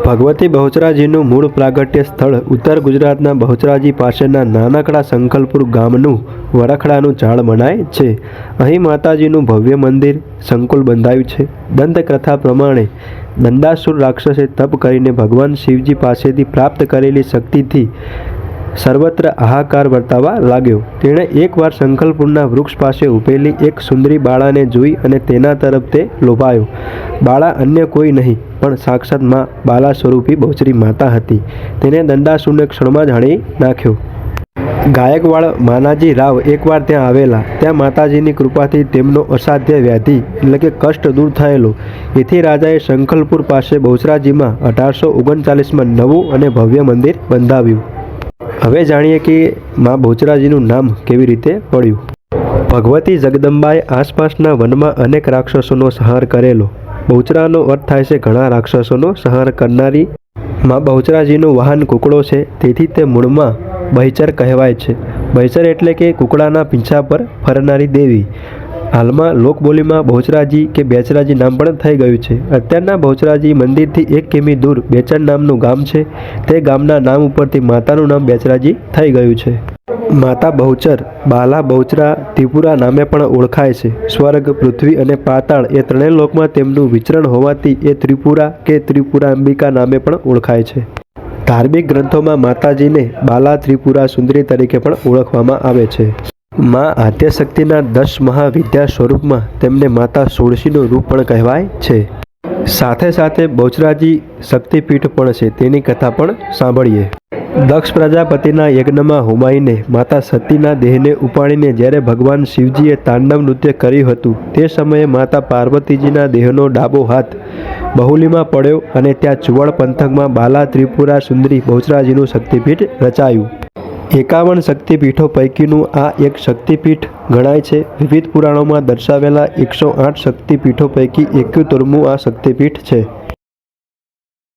ભગવતી બહુચરાજીનું મૂળ પ્રાગટ્ય સ્થળ ઉત્તર ગુજરાતના બહુચરાજી પાસેના નાનકડા સંખલપુર ગામનું વરખડાનું ઝાડ મનાય છે. અહીં માતાજીનું ભવ્ય મંદિર સંકુલ બંધાયું છે. દંતકથા પ્રમાણે દંડાસુર રાક્ષસે તપ કરીને ભગવાન શિવજી પાસેથી પ્રાપ્ત કરેલી શક્તિથી સર્વત્ર હાહાકાર વર્તાવા લાગ્યો. તેણે એકવાર સંખલપુરના વૃક્ષ પાસે ઊભેલી એક સુંદરી બાળાને જોઈ અને તેના તરફ તે લોભાયો. બાળા અન્ય કોઈ નહીં પણ સાક્ષાત માં બાલા સ્વરૂપી બહુચરી માતા હતી. તેને દંડાસુરને ક્ષણમાં જ હણી નાખ્યો. ગાયકવાડ માનાજી રાવ એકવાર ત્યાં આવેલા. ત્યાં માતાજીની કૃપાથી તેમનો અસાધ્ય વ્યાધિ એટલે કે કષ્ટ દૂર થયેલો. એથી રાજાએ સંખલપુર પાસે બહુચરાજીમાં 1839માં નવું અને ભવ્ય મંદિર બંધાવ્યું. હવે જાણીએ કે માં બહુચરાજીનું નામ કેવી રીતે પડ્યું. ભગવતી જગદંબાએ આસપાસના વનમાં અનેક રાક્ષસોનો સંહાર કરેલો. બહુચરાનો અર્થ થાય છે ઘણા રાક્ષસોનો સંહાર કરનારી. માં બહુચરાજીનું વાહન કુકડો છે, તેથી તે મૂળમાં બહિચર કહેવાય છે. બહિચર એટલે કે કુકડાના પીંછા પર ફરનારી દેવી. હાલમાં લોકબોલીમાં બહુચરાજી કે બેચરાજી નામ પણ થઈ ગયું છે. અત્યારના બહુચરાજી મંદિરથી 1 કિમી દૂર બેચર નામનું ગામ છે. તે ગામના નામ ઉપરથી માતાનું નામ બેચરાજી થઈ ગયું છે. માતા બહુચર બાલા બહુચરા ત્રિપુરા નામે પણ ઓળખાય છે. સ્વર્ગ, પૃથ્વી અને પાતાળ એ ત્રણેય લોકમાં તેમનું વિચરણ હોવાથી એ ત્રિપુરા કે ત્રિપુરાંબિકા નામે પણ ઓળખાય છે. ધાર્મિક ગ્રંથોમાં માતાજીને બાલા ત્રિપુરા સુંદરી તરીકે પણ ઓળખવામાં આવે છે. માં આદ્યશક્તિના 10 મહાવિદ્યા સ્વરૂપમાં તેમને માતા ષોડશીનું રૂપ પણ કહેવાય છે. સાથે સાથે બહુચરાજી શક્તિપીઠ પણ છે, તેની કથા પણ સાંભળીએ. દક્ષ પ્રજાપતિના યજ્ઞમાં હોમાઈને માતા સતીના દેહને ઉપાડીને જ્યારે ભગવાન શિવજીએ તાંડવ નૃત્ય કર્યું હતું, તે સમયે માતા પાર્વતીજીના દેહનો ડાબો હાથ બહુલીમાં પડ્યો અને ત્યાં ચુવાડ પંથકમાં બાલા ત્રિપુરા સુંદરી બહુચરાજીનું શક્તિપીઠ રચાયું. 51 શક્તિપીઠો પૈકીનું આ એક શક્તિપીઠ ગણાય છે. વિવિધ પુરાણોમાં દર્શાવેલા 108 શક્તિપીઠો પૈકી 71મું આ શક્તિપીઠ છે.